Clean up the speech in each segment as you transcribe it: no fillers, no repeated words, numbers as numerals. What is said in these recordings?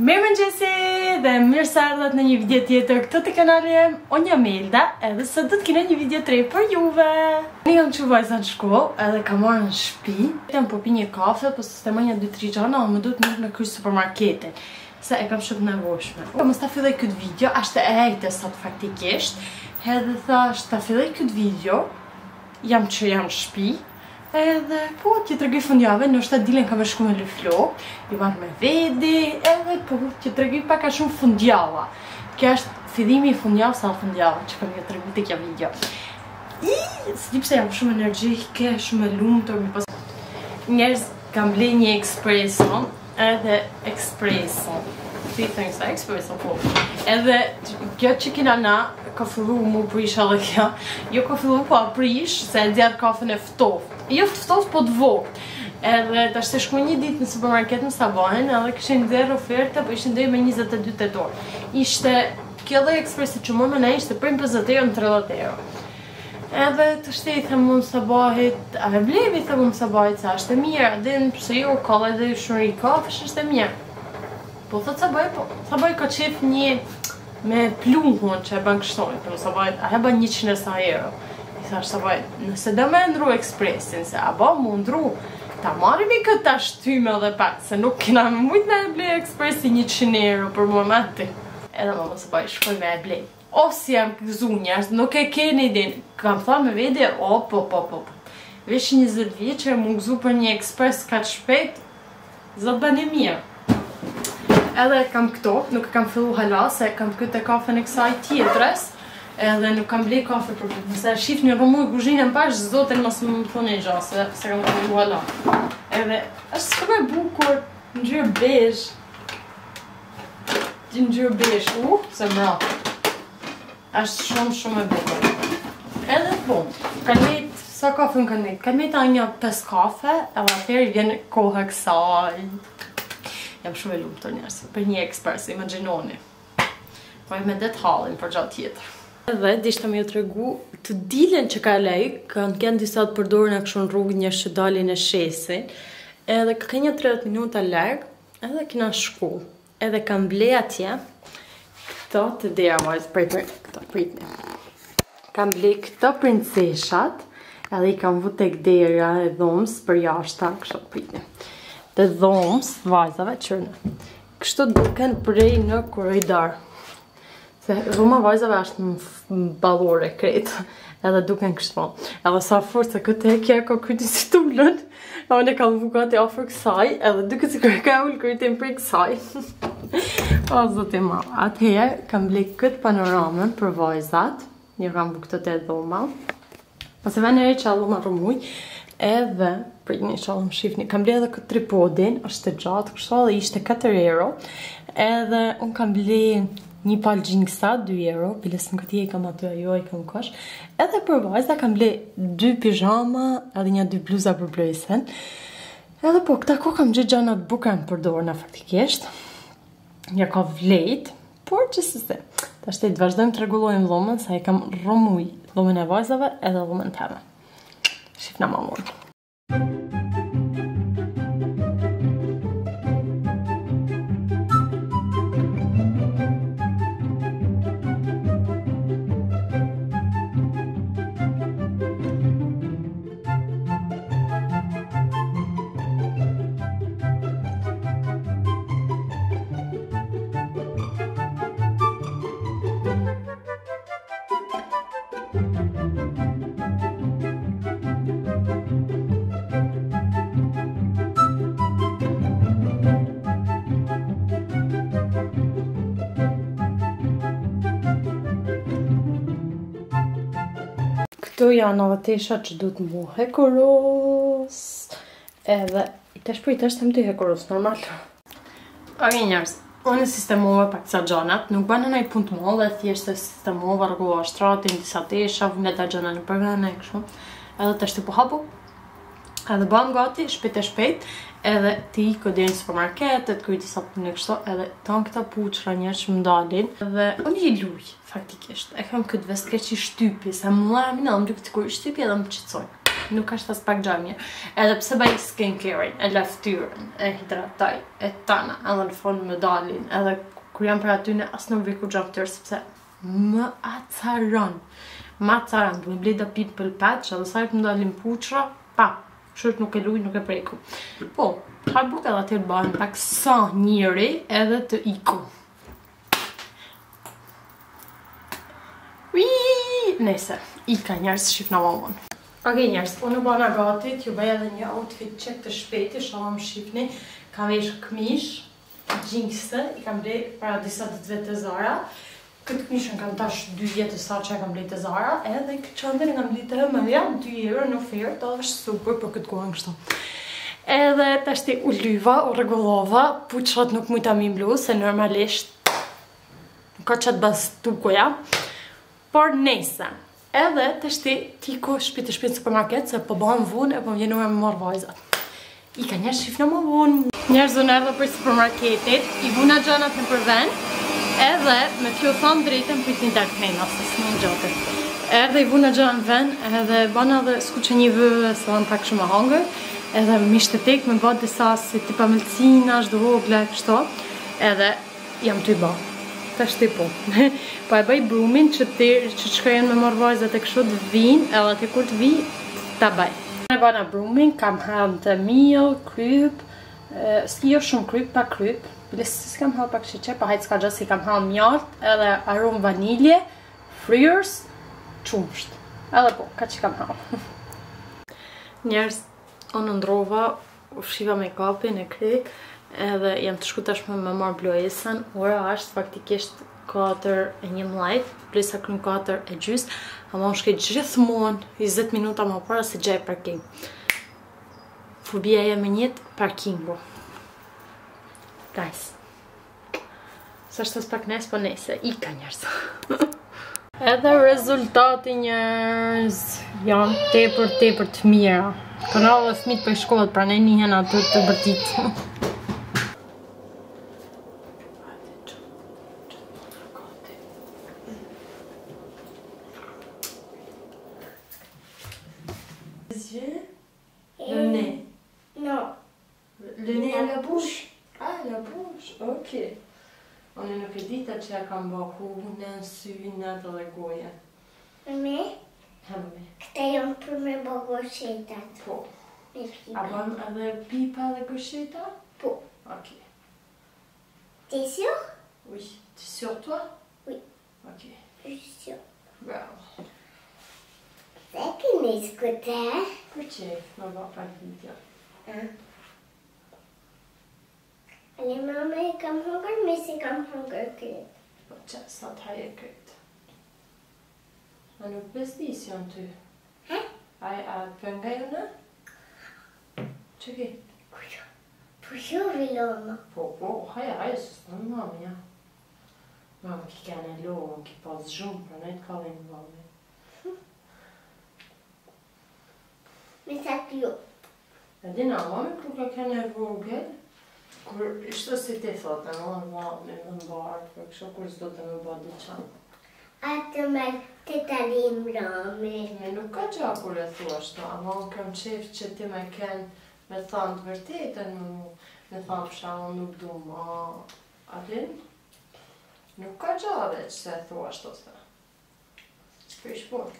Mirëmëngjesi dhe mirë se ardhat në një video tjetër këtu te kanali jem. Unë jam Elda, edhe sot do të kemi një video të re për juve. Ne jam çu vajza në shkollë, edhe kam marrë në shtëpi. Jam po pi një kafe, po s'te më një 2-3 gjana, më duhet me kryq supermarketin. Se e kam shumë nevojshme. Po mos ta filloj këtë video, ashtë e ejtë sot faktikisht. Edhe thash ta filloj këtë video. Jam në shtëpi. Edhe po t'ju tregoj fundjavë, ndoshta dilen kam shku me Luflo, ju marr me vedi, edhe po t'ju tregoj pak a shumë fundjava. Kjo është fillimi i fundjavës sa fundjavë, që kam ju tregoj te kjo video. Si pse jam shumë energjike, shumë e lumtur, pas njerëz kam ble një espresso, edhe espresso. Si thënë sa espresso po. Edhe kjo që kina na ka fillu mu prish edhe kjo. Jo ka fillu po aprish, se e djarë kafen e ftoft. Jo ftoft po të vogt. Edhe tash të shku një ditë në supermarket në sabahin, edhe këshin dherë oferte, po ishin dojë me 22 tetor. Ishte, kjo dhe ekspresi që më ne ishte prej 50 euro në 30 euro. Edhe të shtej them unë sabahit, a e blevi them unë sabahit, sa është e mirë, adin pëse jo, ka edhe shuri kafesh është e mirë. Po thot sabaj, po, sabaj ka qef një me pluhun që e ban kështoni, për sabaj, a e ban 100 euro. Thash sabaj, nëse do me ndru ekspresin, se a ba mu ndru, ta marrimi këta shtyme dhe pak, se nuk kina me mujt me e blej ekspresi 100 euro për momenti. Edhe më sabaj, shkoj me e blej. O si jam këzu njerës, nuk e keni din. Kam tha me vede, po. Vesh 20 vjeqe, mu gëzu për një ekspres ka të shpejt, zot bani mirë. Edhe kam këto, nuk kam fillu hala, se kam këtë kafe në kësaj tjetres, edhe nuk kam blej kafe për këtë. Nëse shif një rëmuj kuzhinën pash, zotin mos më thone i gjasë, se kam fillu hala. Edhe, është shumë e bukur, në gjyrë bezh. Në gjyrë bezh, se mra. është shumë e bukur. Edhe po, kanë nejtë, sa kafe më kanë nejtë? Kanë nejtë a një 5 kafe, edhe atëherë vjen kohë kësaj. Jam shumë e lumë të njerës, për një ekspres, imaginoni. Po e me det halin për gjatë tjetër. Edhe, dishtë me ju të regu, të dilen që ka lej, kanë disa të përdorën e këshon rrugë një që dalin e shesin, edhe ka një 30 minuta lërgë, edhe kina shku, edhe kanë blej atje, këto të dera vajzë, pritni. Kam blej këto princeshat, edhe i kam vu tek dera e dhomës për jashta, kështu pritni. Të dhomës, vajzave qërnë. Kështu duken prej në korridor. Se dhoma vajzave është në balore kretë, edhe duken kështu. Edhe sa fort se këtë e kja ka kryti si të ullën, e unë e kam vu gati ofër kësaj, edhe duke si kërë ka ullë krytin për kësaj. O, zote ma. Atëherë, kam blej këtë panoramën për vajzat, një kam vu këtë të dhoma. Pas e vene e që alluma rëmuj, edhe, për një që allum shifni, kam blej edhe këtë tripodin, është të gjatë kështu, dhe ishte 4 euro, edhe unë kam blej një palë gjingësa, 2 euro, biles në këti e kam aty ajo e kam kosh, edhe për vajza kam blej 2 pijama, edhe një 2 bluza për brejsen, edhe po, këta ko kam gjithë gjanat buka në përdorë në faktikisht, një ka vlejt, por që se. Ta shtetë vazhdojmë të regulojmë dhomën, sa e kam rëmuj dhomën e vajzave edhe dhomën teme. Shifna ma mund. Këto janë avatesha që du të mu hekoros, edhe i të shpërit është të më të hekoros, normal. Oke njerës, unë sistemova pak ca gjanat, nuk banë në i pun të mollë, dhe thjeshtë sistemova, rëgova shtratin, disa tesha, vëndet ta gjana në përvene, kështu. Edhe të shtu po hapu, edhe bam gati, shpejt, edhe ti i kodin supermarketet, kujti sa punë kështu, edhe tanë këta puqra njerë që më dalin, edhe unë i luj, faktikisht, e kam këtë vestke që i shtypi, se mua e minë, më duke të kur i shtypi edhe më qëtësoj. nuk është as pak gjaj mirë. Edhe pse bëj skincare, e la ftyrën, e hidratoj, e tana, edhe në fund më dalin, edhe kur jam për aty në as nuk vi kur gjam ftyrë, sepse më acaron. Më acaron, duhe blej da pit për patch, edhe sajt më dalin puqra, pa, shurt nuk e luj, nuk e preku. Po, ka buk edhe aty të bëhen pak sa njëri edhe të iku. Nese, i ka njerës shif në momon. Ok njerës, unë bëna gatit, ju bëj edhe një outfit qek të shpeti, shala më shifni, kam vesh këmish, gjingësë, i kam blej para disa ditëve të Zara. Këtë këmishën kam tash 2 vjetë sa që kam blej të Zara, edhe këtë qëndër kam blej të Hëmëria, 2 euro në ofertë, edhe është super për këtë kohën kështu. Edhe tash ti u lyva, u regullova, puqrat nuk mujta mi mblu, se normalisht nuk ka qatë bas tukoja. Por nese, edhe të shti ti ko shpi të shpinë supermarket, se po bëhem vunë e po më jenuar me marrë vajzat. I ka njerë shifë në më vunë. Njerë zonë erdhe për supermarketit, i vuna gjanat në përven, edhe me t'ju thonë drejtën për t'i darkmena, se s'në në gjatë. Erdhe i vuna gjanat në ven, edhe bana dhe s'ku që një vëve, se dhe në pak shumë hangër, edhe mishtë të tek me bëtë disa si tipa melcina, shdo vogle, kështo, edhe jam t'y ba. Shti po. Po e bëj brumin që shkojnë me marrë vajzat e kështu të vinë, edhe të kur të vi, ta bëj. E bëna brumin, kam hanë të miel, kryp, jo shumë kryp, pa kryp, si kam hanë pak sheqer, pa hajtë s'ka gjë si kam hanë mjalt, edhe aromë vanilje, fryers, qumsht. Edhe po, ka që kam hanë. Njerës, unë ndrova, u shiva make-upin e kry, edhe jam të shku tashme me marrë bloesën, ora është faktikisht 4:11, plesa krym 4:30, ama unë shkej gjithmonë 20 minuta më para se gjej parking. Fobia e me njët, parkingu. Guys. Sa është të pak nes, po nese, i ka njerës. Edhe rezultati njerës janë tepër të mira. Kanale dhe fmit për shkollet, pra ne njëhen atë të bërtit. Le nez. Non. Le nez à la bouche. Ah, la bouche, ok. Unë nuk e dita që ja kam bëhu në syne dhe goje. Me? Hëmme. Këta janë për me bë goshetat. Po. Me A pipa. bën edhe pipa dhe gësheta? Po. Ok. T'es sûr? Oui. Tu es sur toi? Oui. Ok. Je suis sûr. Bravo. Sai che ne scuote? Perché non va a fare il video? Alle mamma e kam hunger, messi kam hunger kryp. Po që sa të haje këtë? A nuk besdis janë ty? Hä? A për nga ju në? Që ki? Kujo. Pujo viloma. Po, haja, së të në mamë, ja. Mamë ki kene lohën, ki pas zhumë, për nejtë ka dhe në mamë. Me sa più. E dina, mami kur ka kene vogël, kur ishte si ti thote, me më mbarë, për kësho kur s'do të më bërë dyqan. Atë me të talim rame. Me nuk ka gja kur e thua shto, ama unë kam qef që ti me ken me thanë të vërtetën me thanë përsha unë nuk du ma atin. Nuk ka gja veç se e thua shto se. Që për ishë fort?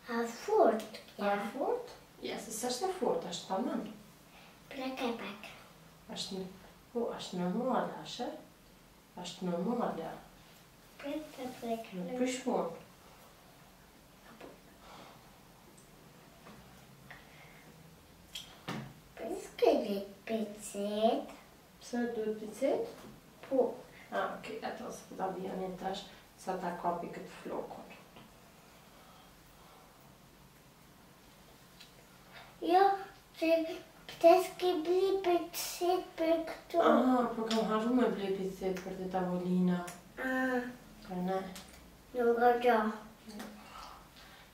A fort. A fort? Ja, se s'është e fort, është pa mën. Plaka pak. është normal, ashe? është normal, ja. Plaka. Nuk për ishë fort. Përske dhe pecet. Pse duhet picet? Po. Ok, ato se da bjani tash sa ta kapi këtë flokon. Jo, se përske bli pecet për këtu. Po kam harru me ble picet për të tavolina. Për ne. Nuk o gjo.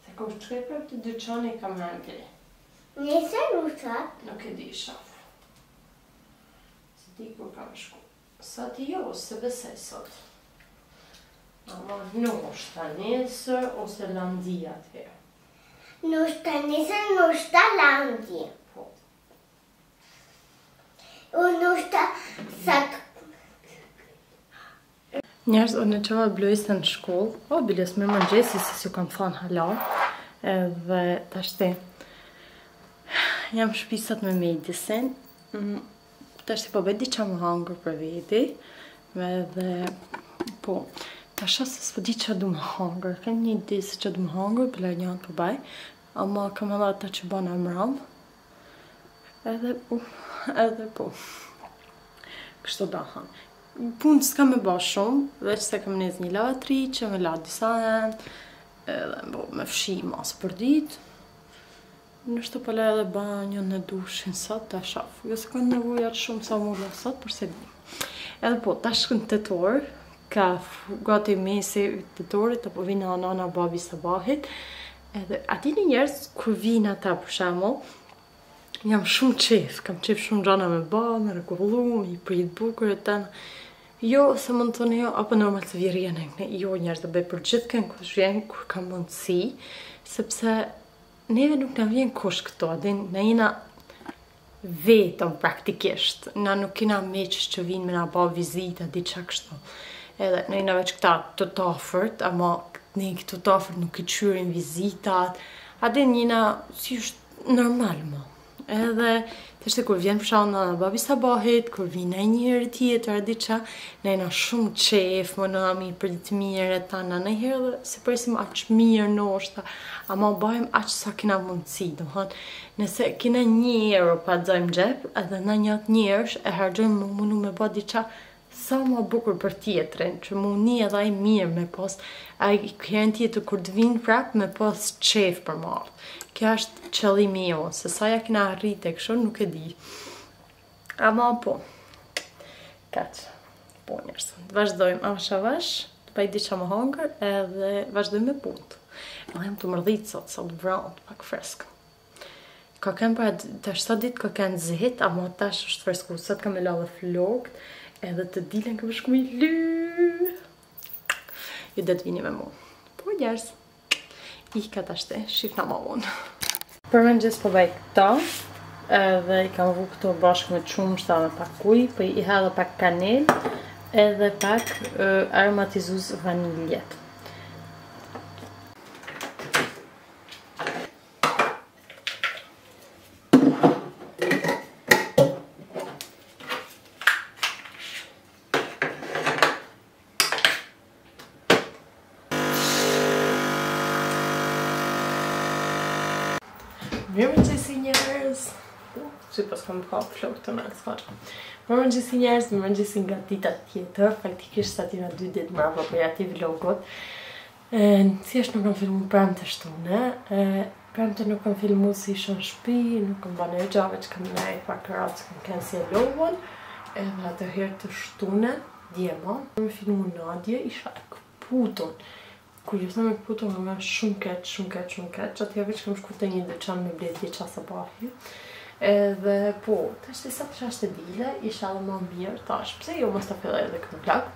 Se kom shkrej për të dyqani kam me ble. Nese rusat. Nuk e di shaf. Se di kur kam shku. Sa ti jo, se besej sot. Ama nuk është ta nesër ose landia atëherë. Nështë nisën, nështë landi. Nështë satë. Njerëz, unë e qova Bluisën në shkollë. O, biles me mëngjesi, si s'ju kam thonë hala. Edhe tashti jam shpisat me medisin. Tashti po bëj diqa më hangër për veti. Edhe po, tasha se s'po di që du më hangër. Kem një ide se që du më hangër, bële një anë përbaj. Ama kam edhe ata që bëna mram. Edhe po. Kështu da hanë. Punë s'ka me ba shumë, veç se kam nez një latri që me la disa henë, edhe me fshi masë për dit. Nështë të pële edhe banjën në dushin sot të shafë. Jo se kanë nevojat shumë sa mulla sot, përse di. Edhe po, ta shkën të torë, ka gati mesi të torit, apo vina nana babi sabahit. Edhe ati një njerës, kur vina ta për shamo, jam shumë qef, kam qef shumë gjana me ba, me regullu, me i prit bukur e tenë. Jo, se mund të thonë jo, apo normal të vjerjen e këne, jo njerës dhe bëj për gjithë kënë kush vjen, kur kam mundësi, sepse neve nuk në vjen kush këto, adin në jena vetëm praktikisht, na nuk kina meqës që vinë me na ba vizita, di qa kështu, edhe në jena veç këta të tafërt, ama ne këto tafërt nuk i qyrin vizitat, adin jena si është normal mo. Edhe të shte kur vjen për shkak në babi sabahit, kur vjen e njëri tjetër, di qa, ne jena shumë qef, më në ami për ditë mirë e ta, në herë dhe se përsim aq mirë noshta, ama bajmë aq sa kina mundësi, nëse kina 1 euro pa të zajmë gjep, edhe në një atë njerësh e hargjojmë më mundu me ba di qa sa më bukur për tjetrin, që mu një edhe aj mirë me pas, aj kërën tjetër kur të vinë prap me pas qef për marë. Kja është qëllimi jo, se sa ja kina arrit e këshon nuk e di. Ama po, kaq, po njërës, të vazhdojmë avash, të baj di qa më hangër, edhe vazhdojmë me punt. Edhe jam të mërdhit sot brown, pak freskë. Ka kem pra, tash sa dit ka kem zit, ama tash është fresku, sot kam e la dhe flokt, edhe të dilen kam shku mi lu. Ju dhe të vini me mu. Po njërës. I ka të ashte, shifna ma unë. Për më në gjithë po bëj këta, edhe i kam vu këto bashkë me qumshta me pak uj, për i ha dhe pak kanel, edhe pak aromatizuz vaniljet. Mirë më gjithë njerës. Që pas kam ka flok të me s'faqë. Mirë më gjithë njerës, mirë më gjithë nga dita tjetër. Faktikisht sa tina 2 ditë mrapa për jati vlogot. Thjesht nuk kam filmu prem të shtune. Prem të nuk kam filmu si isha në shpi, nuk kam bane e gjave që kam nejt pak ratë që kam kënë si e lovon. Edhe atë herë të shtune, djema. Me filmu Nadje, isha e këputun. Kur ju thëmë e këputur më me shumë keq, atje veç kam shku të një dyqan me blet diqa sabahi. Edhe po, të është sa të shashtë e dile, isha dhe ma mirë, tash, pse jo mos ta filloj edhe këtë vlog?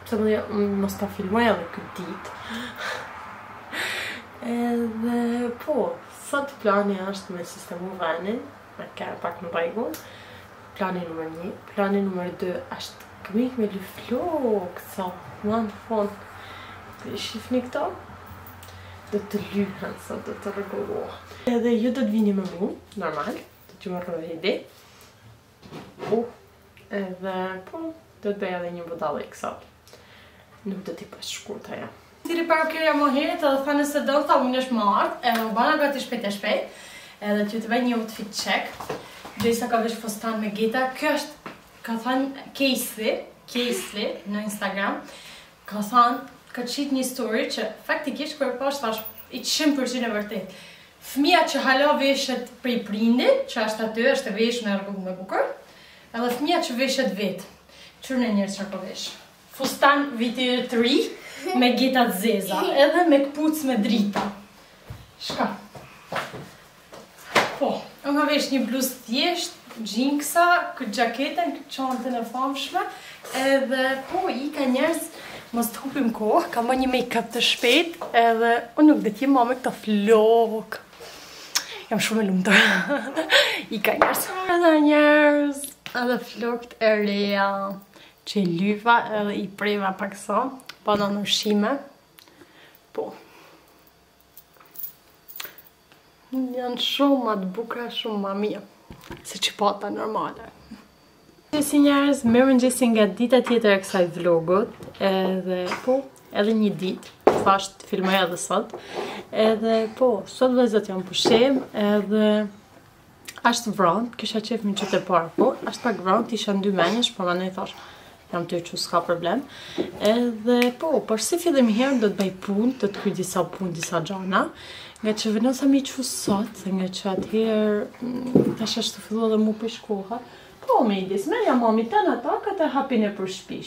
Pse mos ta filmoj edhe këtë dit? Edhe po, sot plani është me sistemu venin, me kërë pak në bajgun, plani nëmër 1, plani nëmër 2 është këmik me luflok, sa, ma në fond. Shifni këto, do të lyhen sot, do të rregullohen. Edhe ju do të vini me mu, normal, do të që më rrëve ide. Edhe, po, do të bëj edhe një budalik sot. Nuk do t'i pas shkurt aja. Tiri para kërja më heret edhe thane se do tha unë është më ardhë, edhe u bana gati shpejt e shpejt, edhe që të bëj një outfit check. Gjejsa ka vesh fostan me geta, kjo është, ka thënë Casely në Instagram, ka thënë, ka qit një story që faktikisht kërë pash thash i 100% e vërtet. Fëmija që hala veshet prej prindit, që është aty, është e vesh në rrugë me bukur, edhe fëmija që veshet vetë. Qërë në njërë që ka vesh? Fustan vitir të ri, me geta të zeza, edhe me këpuc me drita. Shka? Po, unë ka vesh një bluz thjesht, gjinksa, këtë gjaketën, këtë qantën e famshme, edhe po, i ka njerës mos të hupim kohë, kam bërë një make-up të shpejt, edhe unë nuk dhe t'jem ma me këta flok. Jam shumë e lumtur. I ka njerës. Edhe flokt e reja, që i lyva edhe i preva pak sa, pa në nërshime. Po. Janë shumë ma të bukra, shumë ma mirë, se që pata normale. Si njerëz, mirë mëngjesi nga dita tjetër e kësaj vlogut, edhe po, edhe një ditë, thasht filmoj edhe sot, edhe po, sot vëzët jam pushim, edhe ashtë vranë, kisha qef mi qëtë e parë, po, ashtë pak vranë, t'isha në 2 menjesh, po ma në i thash, jam të që s'ka problem, edhe po, për si fillim herë do të bëj punë, do të kuj disa punë, disa gjana, nga që vënosa mi që sot, nga që atëherë, tash ashtë të fillu edhe mu për shkoha, po me i dismerja mami të në takat e hapin e për shpi.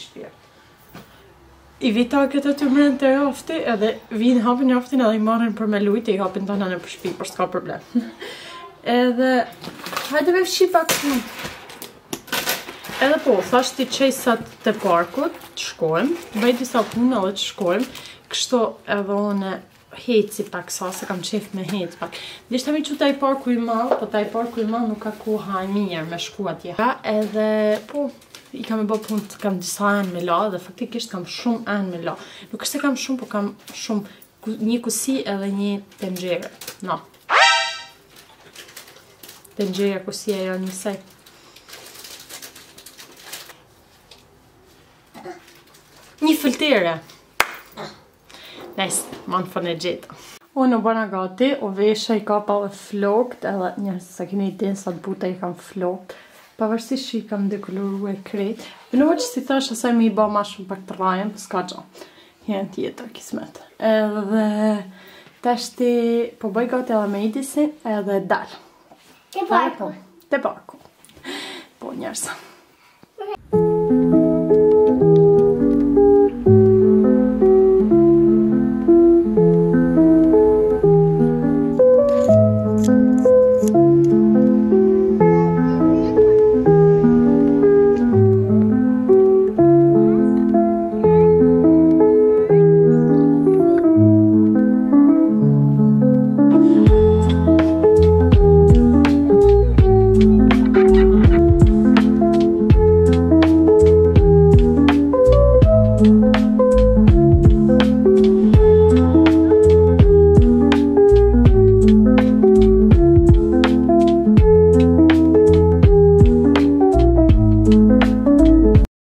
I vi takat e të mërën të rafti, edhe vinë hapin e raftin edhe i marrin për me lujt, e i hapin të në për shpi, për s'ka problem. Edhe, hajde me fshi pak punë. Edhe po, thasht t'i qejsat të parkut, të shkojmë, bëj disa punë edhe të shkojmë, kështu edhe one heci pak sa, se kam qef me hec pak. Dishta mi që taj parku i malë, po taj parku i malë nuk ka koha e mirë me shku atje. Edhe, po, i kam e bë punë, kam disa enë me la, dhe faktikisht kam shumë enë me la. Nuk është se kam shumë, po kam shumë, një kusi edhe një tenxhere. No. Tenxhere, kusia e janë njësej. Një fëltere. Nesë, ma në fën e gjitha. Unë në bëna gati, o vesha i ka pa dhe flokt, edhe njësë sa kini i din sa të buta i kam flokt, pavërsisht që i kam dekoloru e krejt. Në që si thash asaj me i ba ma shumë pak të rajem, s'ka gjo. Jenë tjetër, kismet. Edhe, tashti, po bëj gati edhe me i disin, edhe dal. Te parku. Te parku. Po, njerësa.